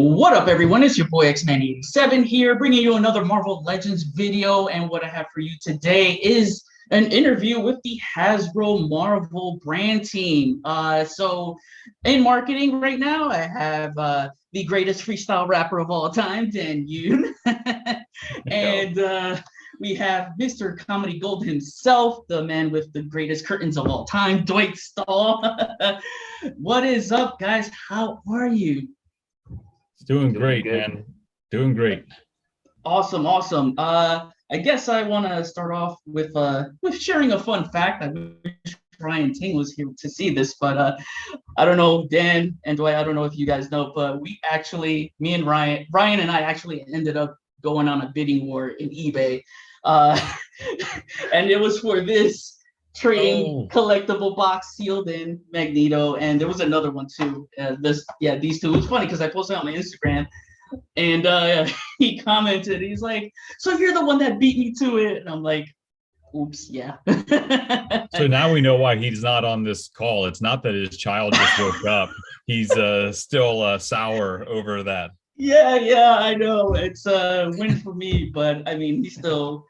What up, everyone? It's your boy X-Man87 here, bringing you another Marvel Legends video. And what I have for you today is an interview with the Hasbro Marvel brand team. So in marketing right now, I have the greatest freestyle rapper of all time, Dan Yoon. And we have Mr. Comedy Gold himself, the man with the greatest curtains of all time, Dwight Stahl. What is up, guys? How are you? Doing great, man. Doing great. Awesome. I guess I want to start off with sharing a fun fact. I wish Ryan Ting was here to see this, but I don't know, Dan and Dwight, I don't know if you guys know, but me and Ryan and I actually ended up going on a bidding war in eBay. And it was for this trading collectible box sealed in Magneto, and there was another one too. These two. It was funny because I posted on my Instagram, and he commented. He's like, "So you're the one that beat me to it?" And I'm like, "Oops, yeah." So now we know why he's not on this call. It's not that his child just woke up. He's still sour over that. Yeah, I know. It's a win for me, but I mean, he still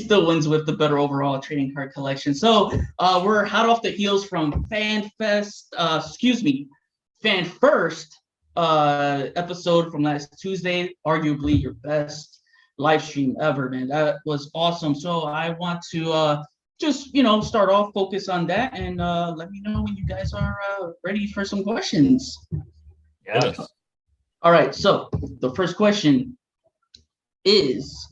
wins with the better overall trading card collection. So we're hot off the heels from Fan First episode from last Tuesday, arguably your best live stream ever, man. That was awesome. So I want to just start off, focus on that, and let me know when you guys are ready for some questions. Yes. All right. So the first question is,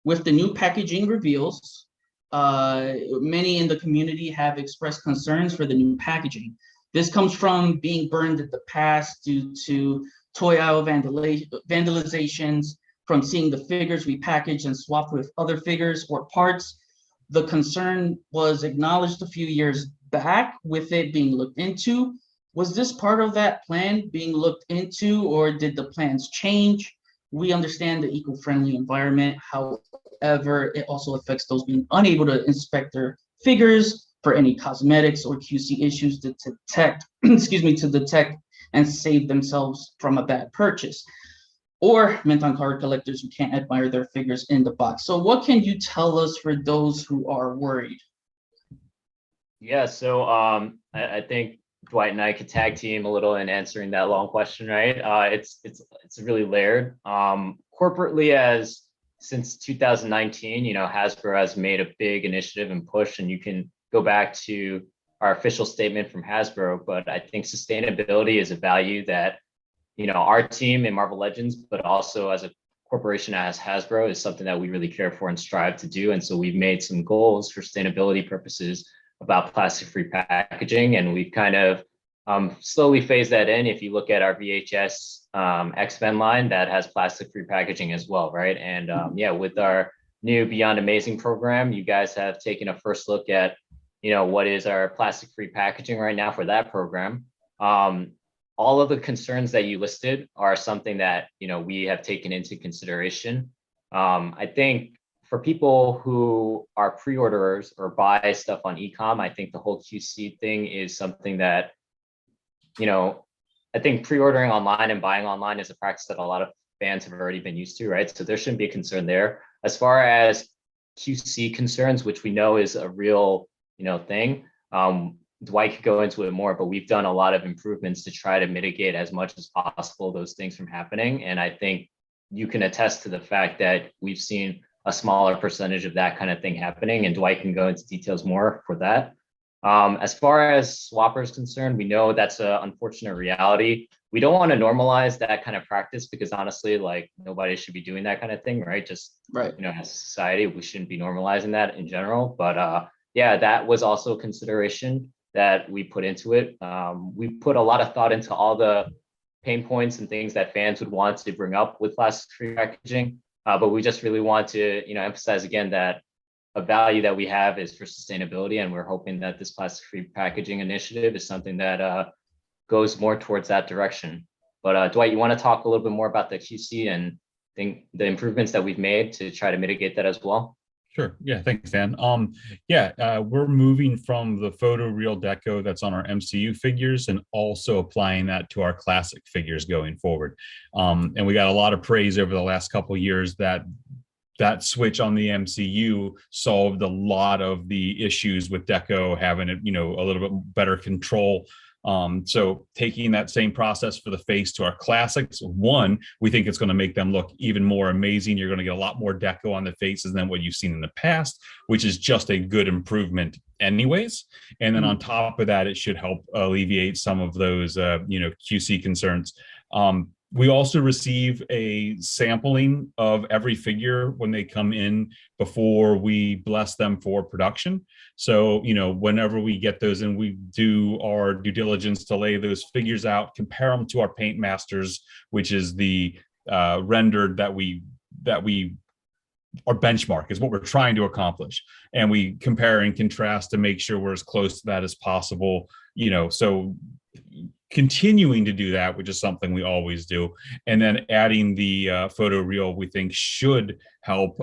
with the new packaging reveals, many in the community have expressed concerns for the new packaging. This comes from being burned in the past due to toy aisle vandalizations, from seeing the figures repackaged and swapped with other figures or parts. The concern was acknowledged a few years back with it being looked into. Was this part of that plan being looked into, or did the plans change? We understand the eco-friendly environment. However, it also affects those being unable to inspect their figures for any cosmetics or QC issues to detect, to detect and save themselves from a bad purchase, or meant on card collectors who can't admire their figures in the box. So what can you tell us for those who are worried? Yeah, so I think Dwight and I could tag team a little in answering that long question, right? It's really layered. Corporately, as since 2019, Hasbro has made a big initiative and push, and you can go back to our official statement from Hasbro. But I think sustainability is a value that our team in Marvel Legends, but also as a corporation as Hasbro, is something that we really care for and strive to do. And so we've made some goals for sustainability purposes about plastic-free packaging, and we've kind of slowly phased that in. If you look at our VHS X-Men line, that has plastic-free packaging as well, right? And with our new Beyond Amazing program, you guys have taken a first look at, what is our plastic-free packaging right now for that program. All of the concerns that you listed are something that, we have taken into consideration. I think for people who are pre-orderers or buy stuff on e-com, I think the whole QC thing is something that, I think pre-ordering online and buying online is a practice that a lot of fans have already been used to, right? So there shouldn't be a concern there. As far as QC concerns, which we know is a real, thing, Dwight could go into it more, but we've done a lot of improvements to try to mitigate as much as possible those things from happening. And I think you can attest to the fact that we've seen a smaller percentage of that kind of thing happening, and Dwight can go into details more for that. As far as swapper is concerned, we know that's an unfortunate reality. We don't want to normalize that kind of practice because honestly, like, nobody should be doing that kind of thing, right? Just right. As a society, we shouldn't be normalizing that in general. But that was also a consideration that we put into it. We put a lot of thought into all the pain points and things that fans would want to bring up with plastic-free packaging. But we just really want to, emphasize again that a value that we have is for sustainability, and we're hoping that this plastic-free packaging initiative is something that goes more towards that direction. But Dwight, you want to talk a little bit more about the QC and the improvements that we've made to try to mitigate that as well? Sure. Yeah. Thanks, Dan. We're moving from the photoreal deco that's on our MCU figures and also applying that to our classic figures going forward. And we got a lot of praise over the last couple of years that that switch on the MCU solved a lot of the issues with deco having a little bit better control. So taking that same process for the face to our classics, one, we think it's going to make them look even more amazing. You're going to get a lot more deco on the faces than what you've seen in the past, which is just a good improvement anyways. And then on top of that, it should help alleviate some of those, QC concerns. We also receive a sampling of every figure when they come in before we bless them for production. So, whenever we get those in, we do our due diligence to lay those figures out, compare them to our paint masters, which is the rendered that we our benchmark is what we're trying to accomplish. And we compare and contrast to make sure we're as close to that as possible, so continuing to do that, which is something we always do, and then adding the photoreal, we think should help,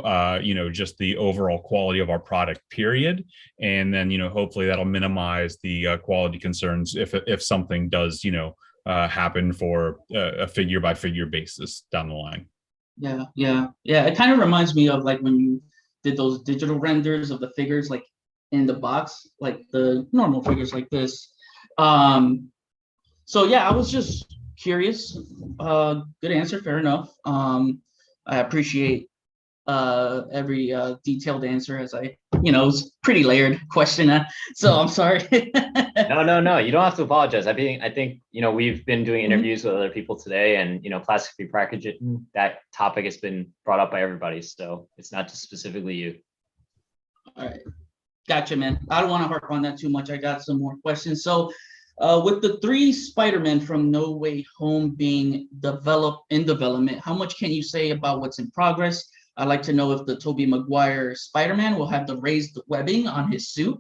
just the overall quality of our product, period. And then, hopefully that'll minimize the quality concerns if something does, happen for a figure by figure basis down the line. Yeah. It kind of reminds me of like when you did those digital renders of the figures, like in the box, like the normal figures like this. So yeah, I was just curious. Good answer, fair enough. I appreciate every detailed answer, as it's pretty layered question. So I'm sorry. No, you don't have to apologize. I think we've been doing interviews with other people today, and plastic free packaging, that topic has been brought up by everybody, so it's not just specifically you. All right, gotcha, man. I don't want to harp on that too much. I got some more questions. So with the 3 Spider-Men from No Way Home being in development, how much can you say about what's in progress? I'd like to know if the Tobey Maguire Spider-Man will have the raised webbing on his suit.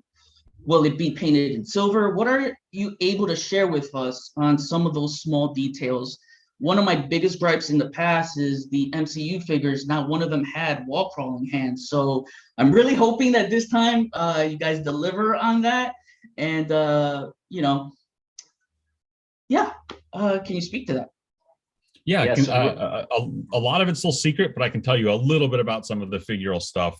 Will it be painted in silver? What are you able to share with us on some of those small details? One of my biggest gripes in the past is the MCU figures. Not one of them had wall crawling hands. So I'm really hoping that this time you guys deliver on that. And, can you speak to that? Yeah, a lot of it's still secret, but I can tell you a little bit about some of the figural stuff.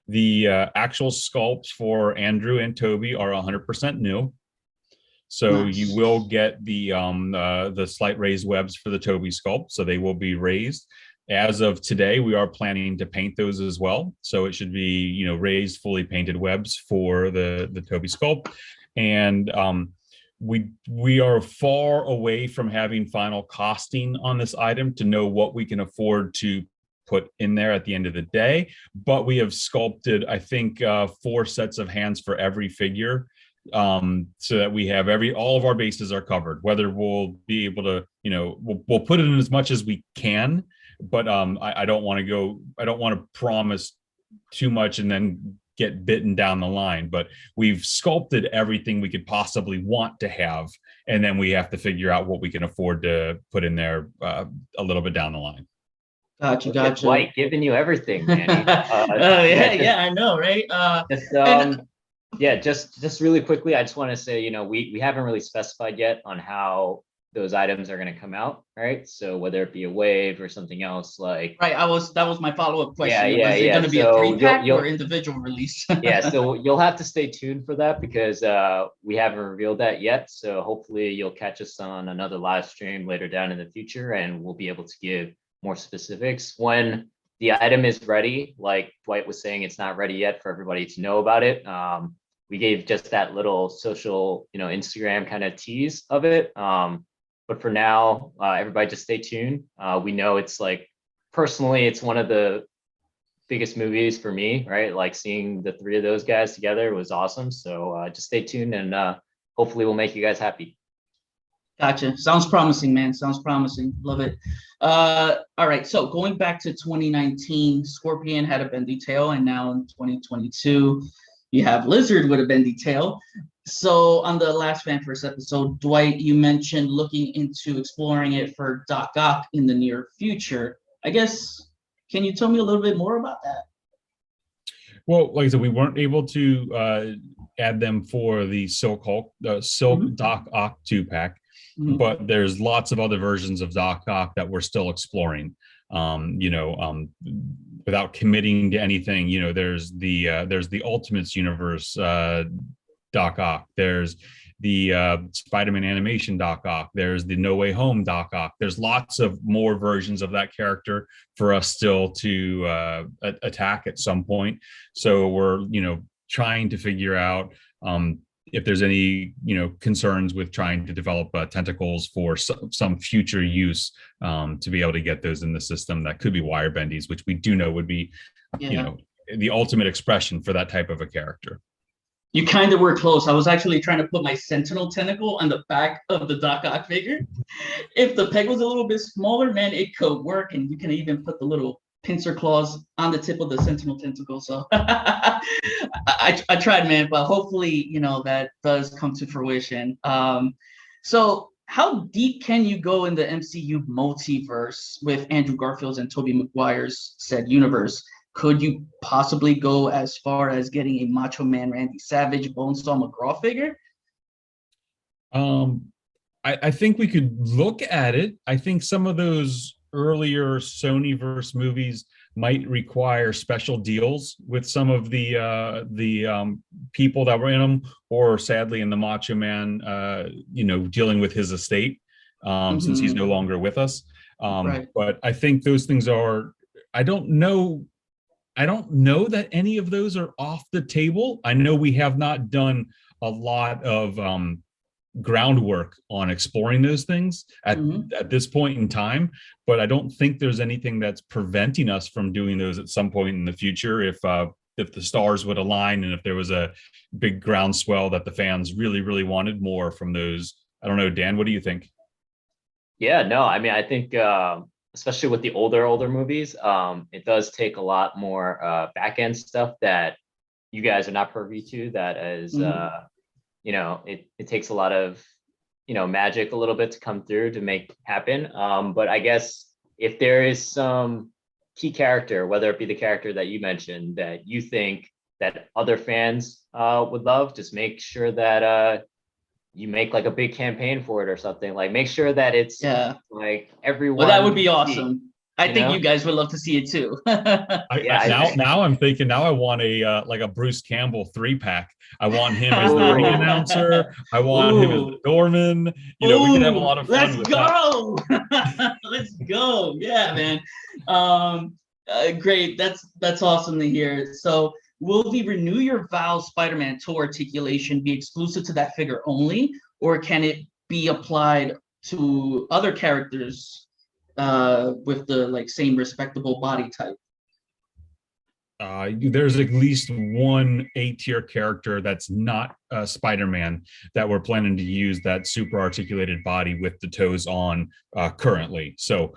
The actual sculpts for Andrew and Toby are 100% new. So nice. You will get the slight raised webs for the Toby sculpt, so they will be raised. As of today, we are planning to paint those as well. So it should be, raised, fully painted webs for the Toby sculpt. And we are far away from having final costing on this item to know what we can afford to put in there at the end of the day. But we have sculpted, I think, 4 sets of hands for every figure, so that we have all of our bases are covered. Whether we'll be able to, we'll put it in as much as we can, but I don't want to promise too much and then get bitten down the line. But we've sculpted everything we could possibly want to have, and then we have to figure out what we can afford to put in there a little bit down the line. Gotcha. Dwight giving you everything, Manny. I know, right? Just really quickly, I just want to say, we haven't really specified yet on how those items are going to come out, right? So whether it be a wave or something else, like right. That was my follow-up question. Was it going to be a 3-pack or individual release? So you'll have to stay tuned for that, because we haven't revealed that yet. So hopefully you'll catch us on another live stream later down in the future, and we'll be able to give more specifics when the item is ready. Like Dwight was saying, it's not ready yet for everybody to know about it. We gave just that little social, Instagram kind of tease of it. But for now, everybody just stay tuned. We know it's personally, it's one of the biggest movies for me, right? Like seeing the 3 of those guys together was awesome. So just stay tuned, and hopefully we'll make you guys happy. Gotcha. Sounds promising, man. Sounds promising. Love it. All right. So going back to 2019, Scorpion had a bendy tail, and now in 2022, you have Lizard with a bendy tail. So on the last FanFirst episode, Dwight, you mentioned looking into exploring it for Doc Ock in the near future. I guess, can you tell me a little bit more about that? Well, like I said, we weren't able to add them for the Silk Hulk, Silk Doc Ock 2-pack, but there's lots of other versions of Doc Ock that we're still exploring. Without committing to anything, there's the Ultimates universe Doc Ock. There's the Spider-Man animation Doc Ock. There's the No Way Home Doc Ock. There's lots of more versions of that character for us still to attack at some point. So we're, trying to figure out if there's any, concerns with trying to develop tentacles for some future use to be able to get those in the system that could be wire bendies, which we do know would be, the ultimate expression for that type of a character. You kind of were close. I was actually trying to put my Sentinel tentacle on the back of the Doc Ock figure. If the peg was a little bit smaller, man, it could work. And you can even put the little pincer claws on the tip of the Sentinel tentacle. So I tried, man, but hopefully, that does come to fruition. So how deep can you go in the MCU multiverse with Andrew Garfield's and Tobey Maguire's said universe? Could you possibly go as far as getting a Macho Man Randy Savage Bonesaw McGraw figure? I think we could look at it. I think some of those earlier Sonyverse movies might require special deals with some of the people that were in them, or sadly in the Macho Man, dealing with his estate since he's no longer with us. But I think those things are. I don't know that any of those are off the table. I know we have not done a lot of groundwork on exploring those things at this point in time, but I don't think there's anything that's preventing us from doing those at some point in the future if the stars would align and if there was a big groundswell that the fans really, really wanted more from those. I don't know, Dan, what do you think? Yeah, no, I mean, I think especially with the older movies, it does take a lot more back end stuff that you guys are not privy to. That is, it takes a lot of, magic a little bit to come through to make happen. But I guess if there is some key character, whether it be the character that you mentioned that you think that other fans would love, just make sure that you make like a big campaign for it or something. Like make sure that it's like everyone. Well, that would be awesome. I think you guys would love to see it too. Now I'm thinking. Now I want a Bruce Campbell 3-pack. I want him as the ring announcer. I want him as the doorman. We can have a lot of fun. Let's go. Let's go. Yeah, man. Great. That's awesome to hear. So, will the Renew Your Vows Spider-Man toe articulation be exclusive to that figure only, or can it be applied to other characters with the same respectable body type? There's at least one A-tier character that's not Spider-Man that we're planning to use that super articulated body with the toes on currently. So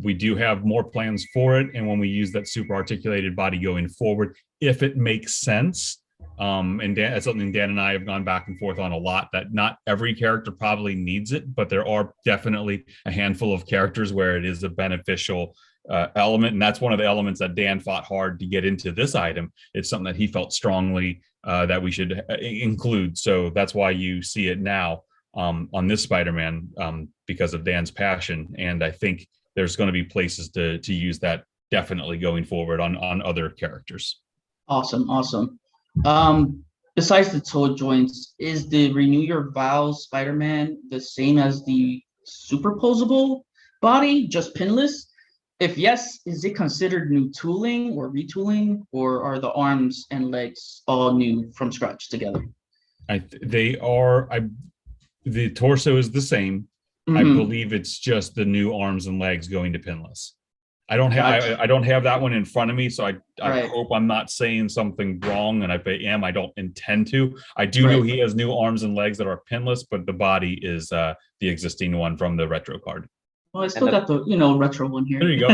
we do have more plans for it, and when we use that super articulated body going forward, if it makes sense, and that's something Dan and I have gone back and forth on a lot, that not every character probably needs it, but there are definitely a handful of characters where it is a beneficial element, and that's one of the elements that Dan fought hard to get into this item. It's something that he felt strongly that we should include. So that's why you see it now on this Spider-Man, because of Dan's passion. And I think there's going to be places to use that definitely going forward on other characters. Awesome. Besides the toe joints, is the Renew Your Vows Spider-Man the same as the superposable body, just pinless? If yes, is it considered new tooling or retooling, or are the arms and legs all new from scratch together? They are. The torso is the same. I believe it's just the new arms and legs going to pinless. I don't have that one in front of me, so I hope I'm not saying something wrong, and if I am, I don't intend to. I do know he has new arms and legs that are pinless, but the body is the existing one from the retro card. Well, I still got the retro one here. There you go.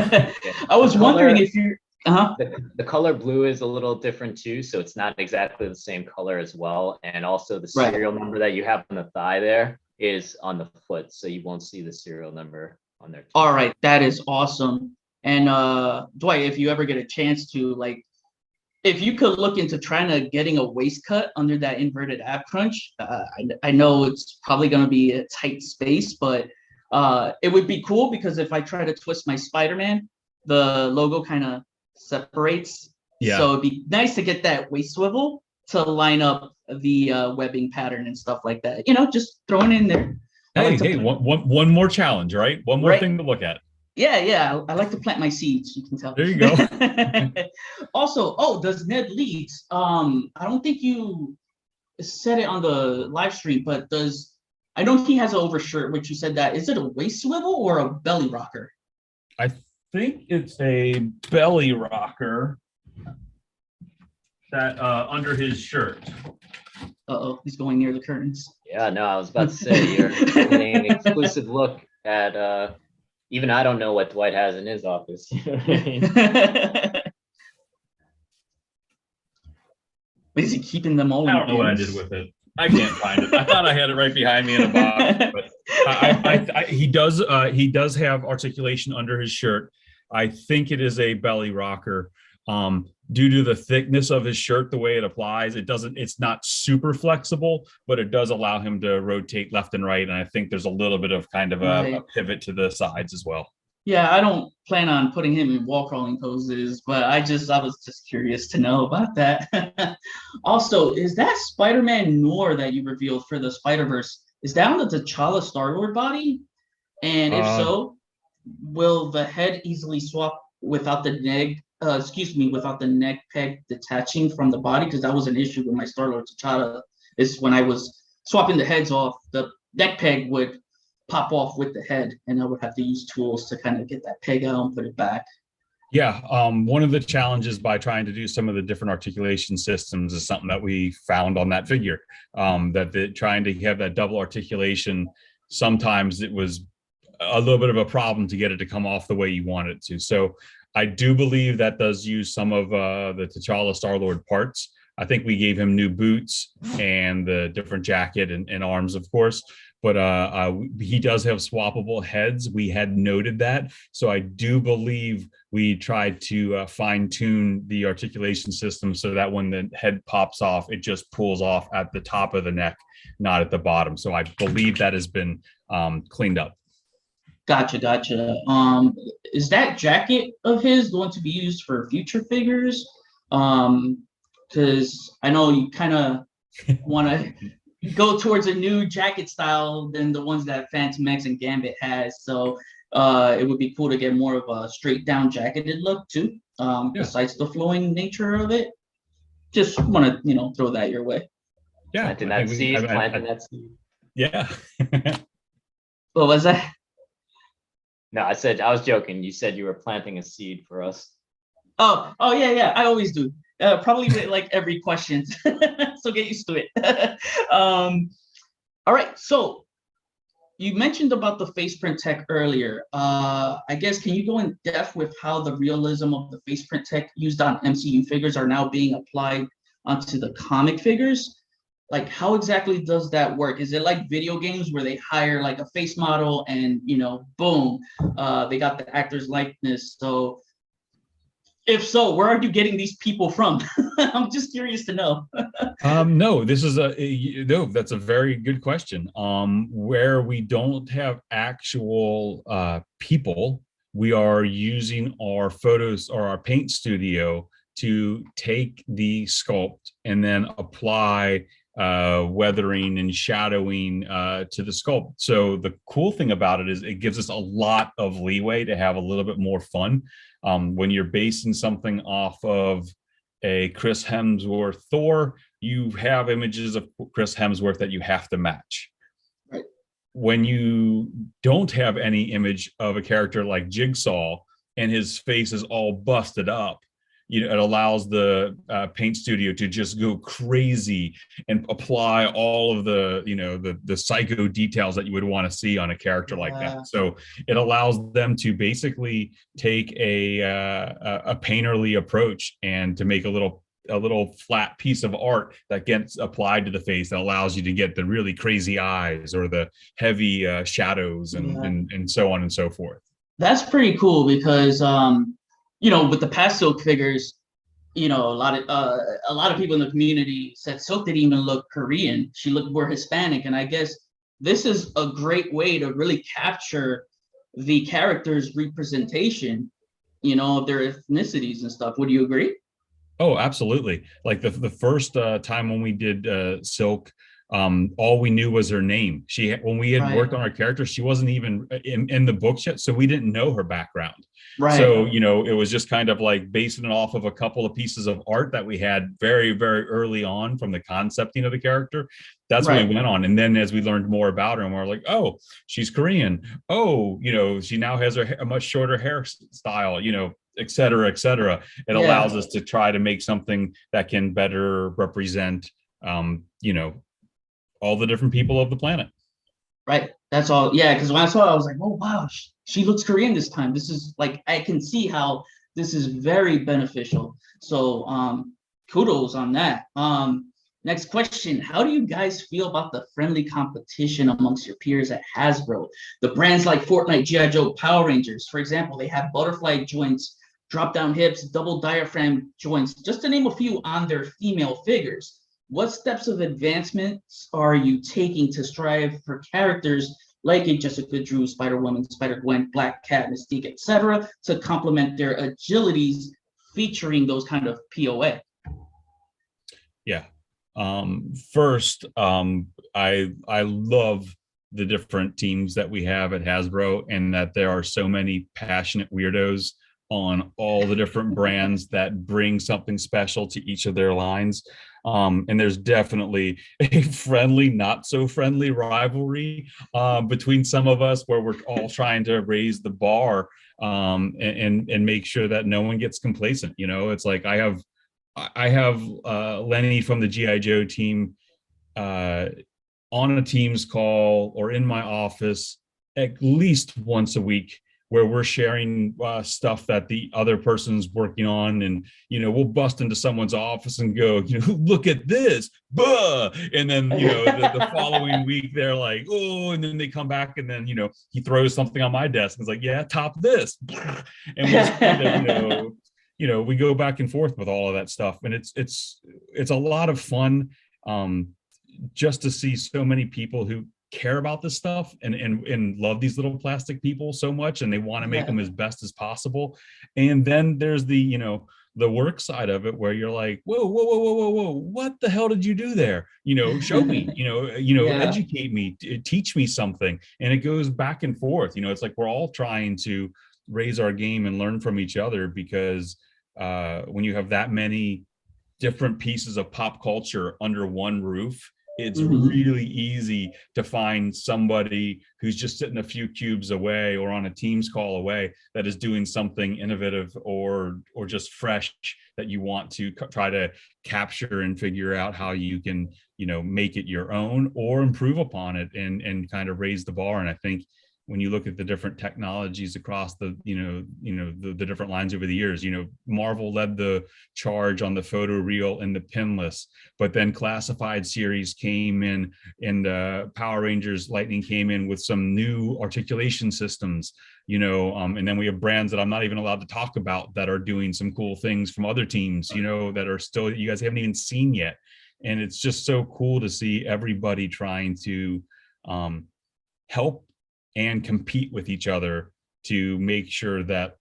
I was wondering if you the color blue is a little different too, so it's not exactly the same color as well. And also the serial number that you have on the thigh there is on the foot, so you won't see the serial number on there. All right, that is awesome. And Dwight, if you ever get a chance to, if you could look into trying to getting a waist cut under that inverted ab crunch, I know it's probably going to be a tight space, but it would be cool because if I try to twist my Spider-Man, the logo kind of separates. Yeah. So it'd be nice to get that waist swivel to line up the webbing pattern and stuff like that. Just throwing it in there. Hey, one more challenge, right? One more thing to look at. Yeah. I like to plant my seeds. You can tell. There you go. Also, does Ned Leeds? I don't think you said it on the live stream, but I know he has an overshirt, which you said that. Is it a waist swivel or a belly rocker? I think it's a belly rocker that under his shirt. Uh-oh, he's going near the curtains. Yeah, no, I was about to say you're getting an exclusive look at even I don't know what Dwight has in his office. You know what I mean? Is he keeping them all? I don't know what I did with it. I can't find it. I thought I had it right behind me in a box, but he does have articulation under his shirt. I think it is a belly rocker. Due to the thickness of his shirt, the way it applies, it's not super flexible, but it does allow him to rotate left and right. And I think there's a little bit of kind of a pivot to the sides as well. Yeah, I don't plan on putting him in wall crawling poses, but I was just curious to know about that. Also, is that Spider-Man Noir that you revealed for the Spider-Verse, is that on the T'Challa Star-Lord body? And if so, will the head easily swap without the neck? Without the neck peg detaching from the body? Because that was an issue with my Star-Lord T'Challa. Is when I was swapping the heads off, the neck peg would pop off with the head, and I would have to use tools to kind of get that peg out and put it back. Yeah, one of the challenges by trying to do some of the different articulation systems is something that we found on that figure. Trying to have that double articulation, sometimes it was a little bit of a problem to get it to come off the way you want it to. So I do believe that does use some of the T'Challa Star-Lord parts. I think we gave him new boots and the different jacket and arms, of course. But he does have swappable heads. We had noted that. So I do believe we tried to fine tune the articulation system so that when the head pops off, it just pulls off at the top of the neck, not at the bottom. So I believe that has been cleaned up. Gotcha. Is that jacket of his going to be used for future figures? Because I know you kind of want to go towards a new jacket style than the ones that Phantom X and Gambit has. So it would be cool to get more of a straight down jacketed look too, besides the flowing nature of it. Just want to, throw that your way. Yeah. Planting that seed. Yeah. What was that? No, I was joking. You said you were planting a seed for us. Oh yeah. I always do. Probably like every question. So get used to it. All right. So you mentioned about the face print tech earlier. I guess, can you go in depth with how the realism of the face print tech used on MCU figures are now being applied onto the comic figures? Like, how exactly does that work? Is it like video games where they hire like a face model and, boom, they got the actor's likeness? So if so, where are you getting these people from? I'm just curious to know. No, that's a very good question. Where we don't have actual people, we are using our photos or our paint studio to take the sculpt and then apply weathering and shadowing to the sculpt. So the cool thing about it is it gives us a lot of leeway to have a little bit more fun. When you're basing something off of a Chris Hemsworth Thor, you have images of Chris Hemsworth that you have to match. Right. When you don't have any image of a character like Jigsaw and his face is all busted up, it allows the paint studio to just go crazy and apply all of the psycho details that you would want to see on a character like that. So it allows them to basically take a painterly approach and to make a little flat piece of art that gets applied to the face that allows you to get the really crazy eyes or the heavy shadows and so on and so forth. That's pretty cool because with the past Silk figures, you know, a lot of people in the community said Silk didn't even look Korean. She looked more Hispanic, and I guess this is a great way to really capture the character's representation, you know, of their ethnicities and stuff. Would you agree? Oh, absolutely. Like the first time when we did Silk, all we knew was her name. When we had Right, worked on our character, she wasn't even in the books yet, so we didn't know her background. right, So, it was just kind of like basing it off of a couple of pieces of art that we had very, very early on from the concepting of the character. That's what right. we went on. And then as we learned more about her, and we're like, oh, she's Korean. Oh, she now has a much shorter hairstyle, et cetera, et cetera. It Yeah, allows us to try to make something that can better represent, all the different people of the planet. right. That's all. Yeah, because when I saw it, I was like, oh wow, she looks Korean this time. This is like I can see how this is very beneficial. So kudos on that. Next question. How do you guys feel about the friendly competition amongst your peers at Hasbro? The brands like Fortnite, G.I. Joe, Power Rangers, for example, they have butterfly joints, drop down hips, double diaphragm joints, just to name a few on their female figures. What steps of advancements are you taking to strive for characters like a Jessica Drew, Spider Woman, Spider Gwen, Black Cat, Mystique, etc., to complement their agilities, featuring those kind of POA? Yeah. First, I love the different teams that we have at Hasbro, and that there are so many passionate weirdos on all the different brands that bring something special to each of their lines. And there's definitely a friendly, not so friendly rivalry between some of us, where we're all trying to raise the bar, and make sure that no one gets complacent. It's like I have Lenny from the GI Joe team uh, on a Teams call or in my office at least once a week, where we're sharing stuff that the other person's working on. And we'll bust into someone's office and go, look at this, buh! And then the following week they're like, oh, and then they come back, and then he throws something on my desk and it's like, yeah, top this. And we just kind of we go back and forth with all of that stuff, and it's a lot of fun, just to see so many people who care about this stuff and love these little plastic people so much, and they want to make them as best as possible. And then there's the work side of it, where you're like, whoa, whoa, whoa, whoa, whoa, whoa, what the hell did you do there? Show me, Yeah. educate me, teach me something. And it goes back and forth. It's like we're all trying to raise our game and learn from each other, because when you have that many different pieces of pop culture under one roof, it's really easy to find somebody who's just sitting a few cubes away or on a Teams call away that is doing something innovative or just fresh, that you want to try to capture and figure out how you can make it your own or improve upon it, and kind of raise the bar. And I think when you look at the different technologies across the the different lines over the years, Marvel led the charge on the photoreal and the pinless, but then Classified series came in, and Power Rangers Lightning came in with some new articulation systems, and then we have brands that I'm not even allowed to talk about that are doing some cool things from other teams, that are still, you guys haven't even seen yet. And it's just so cool to see everybody trying to help and compete with each other to make sure that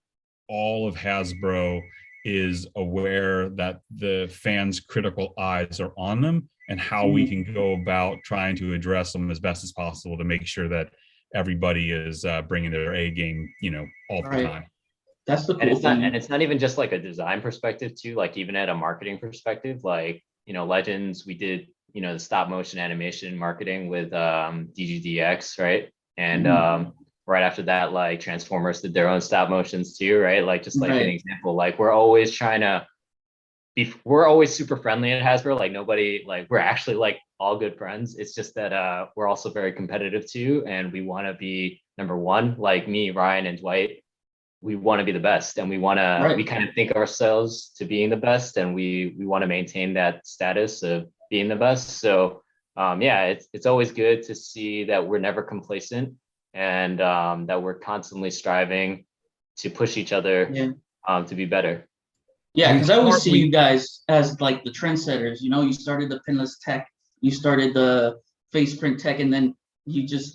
all of Hasbro is aware that the fans' critical eyes are on them, and how we can go about trying to address them as best as possible to make sure that everybody is bringing their A game, all the time. That's the And cool thing. it's not even just like a design perspective too, like even at a marketing perspective, like Legends, we did the stop motion animation marketing with DGDX, right? And right after that, like Transformers did their own stop motions too, right? Like just like an example, like we're always trying to we're always super friendly at Hasbro. Like nobody, like we're actually like all good friends. It's just that we're also very competitive too, and we want to be number one. Like me, Ryan, and Dwight, we want to be the best, and we kind of think ourselves to being the best, and we want to maintain that status of being the best. So yeah, it's always good to see that we're never complacent, and that we're constantly striving to push each other to be better. Yeah, because I always see you guys as like the trendsetters. You started the pinless tech, you started the face print tech, and then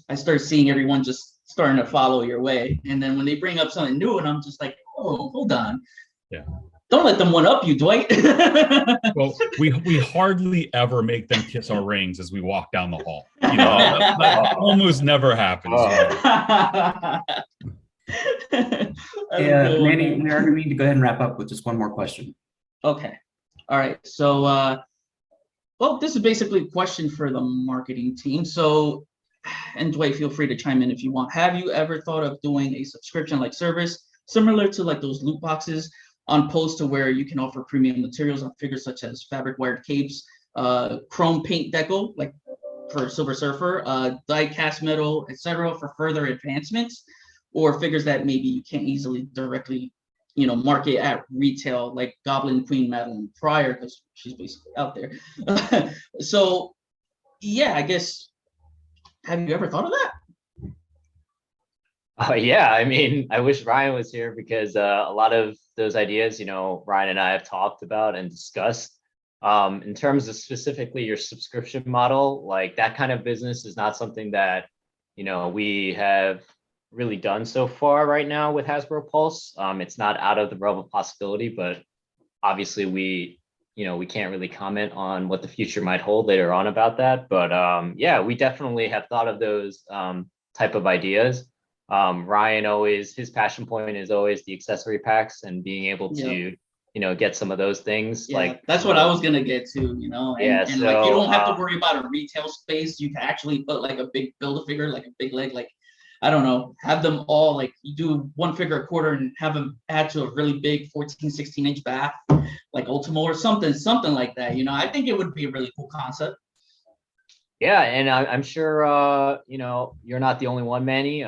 I started seeing everyone just starting to follow your way. And then when they bring up something new, and I'm just like, oh, hold on. Yeah. Don't let them one up you, Dwight. Well, we hardly ever make them kiss our rings as we walk down the hall. That almost never happens. Yeah, Manny, we are going to need to go ahead and wrap up with just one more question. Okay. All right. So, well, this is basically a question for the marketing team. So, and Dwight, feel free to chime in if you want. Have you ever thought of doing a subscription-like service similar to like those loot boxes on post to where you can offer premium materials on figures such as fabric wired capes, chrome paint deco, like for Silver Surfer, die cast metal, etc., for further advancements, or figures that maybe you can't easily directly, market at retail, like Goblin Queen Madeline Pryor, because she's basically out there. So, yeah, I guess, have you ever thought of that? Yeah, I mean, I wish Ryan was here because a lot of those ideas, Ryan and I have talked about and discussed. In terms of specifically your subscription model, like that kind of business is not something that, we have really done so far right now with Hasbro Pulse. It's not out of the realm of possibility, but obviously we can't really comment on what the future might hold later on about that. But yeah, we definitely have thought of those type of ideas. Ryan his passion point is always the accessory packs and being able to, get some of those things. Yeah, like that's what I was gonna get to, and so, like you don't have to worry about a retail space. You can actually put like a big build-a-figure, like a big leg, like I don't know, have them all like you do one figure a quarter and have them add to a really big 14, 16-inch bath, like Ultimo or something like that. I think it would be a really cool concept. Yeah, and I'm sure you're not the only one, Manny.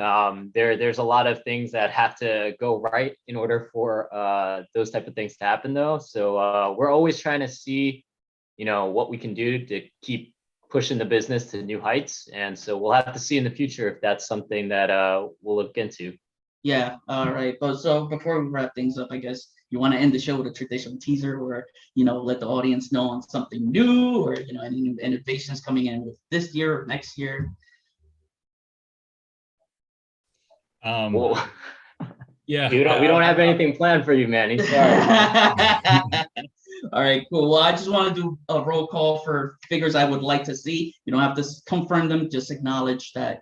There's a lot of things that have to go right in order for those type of things to happen, though. So we're always trying to see, what we can do to keep pushing the business to new heights. And so we'll have to see in the future if that's something that we'll look into. Yeah. All right. But so before we wrap things up, I guess you want to end the show with a traditional teaser or, let the audience know on something new or, any new innovations coming in with this year or next year. Well, yeah. we don't have anything planned for you, Manny. Sorry. All right, cool. Well, I just want to do a roll call for figures I would like to see. You don't have to confirm them, just acknowledge that,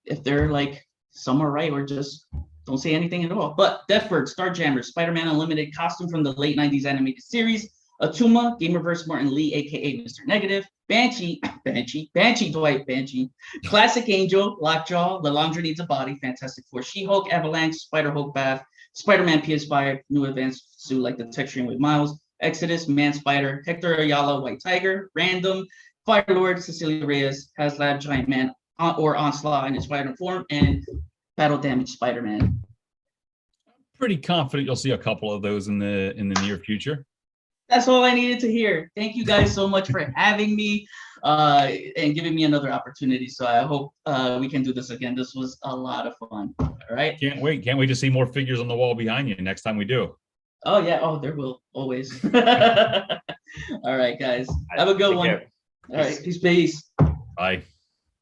if they're like some are right or just don't say anything at all. But Deathbird, Starjammer, Spider-Man Unlimited costume from the late 90s animated series, Atuma, Gamerverse Martin Lee, aka Mr. Negative, Banshee, Dwight Banshee, Classic Angel, Lockjaw, Lalandra Needs a Body, Fantastic Four, She-Hulk, Avalanche, Spider-Hulk Bath, Spider-Man PS5, new advanced suit like the texturing with Miles, Exodus, Man Spider, Hector Ayala, White Tiger, Random, Firelord, Cecilia Reyes, HasLab, Giant Man, or Onslaught in its Spider form, and Battle Damage Spider-Man. Pretty confident you'll see a couple of those in the near future. That's all I needed to hear. Thank you guys so much for having me and giving me another opportunity. So I hope we can do this again. This was a lot of fun. All right. Can't wait to see more figures on the wall behind you next time we do. Oh yeah. Oh, there will always. All right, guys. Have a good one. All right. Peace. Bye.